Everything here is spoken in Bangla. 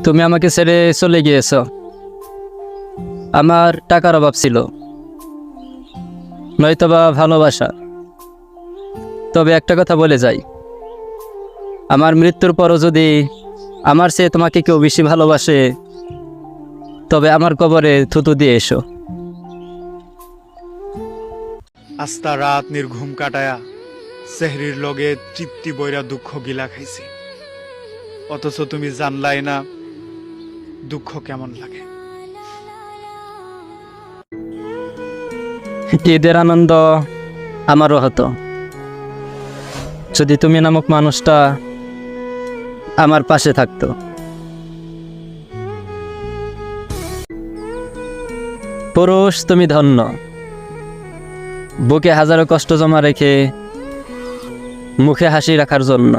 তুমি আমাকে ছেড়ে চলে গিয়েছ। আমার টাকার অভাব ছিল, নয়তোবা ভালোবাসা। তবে একটা কথা বলে যাই, আমার মৃত্যুর পরও যদি আমার চেয়ে তোমাকে কেউ বেশি ভালোবাসে, তবে আমার কবরে থুতু দিয়ে এসো। আস্তা রাত নির্ঘুম কাটায়া সেহরির লগে তৃপ্তি বইরা দুঃখ গিলা খাইছি, অথচ তুমি জানলাই না দুঃখ কেমন লাগে। ঈদের আনন্দ আমারও হতো যদি তুমি নামক মানুষটা আমার পাশে থাকতো। পুরুষ তুমি ধন্য, বুকে হাজারো কষ্ট জমা রেখে মুখে হাসি রাখার জন্য।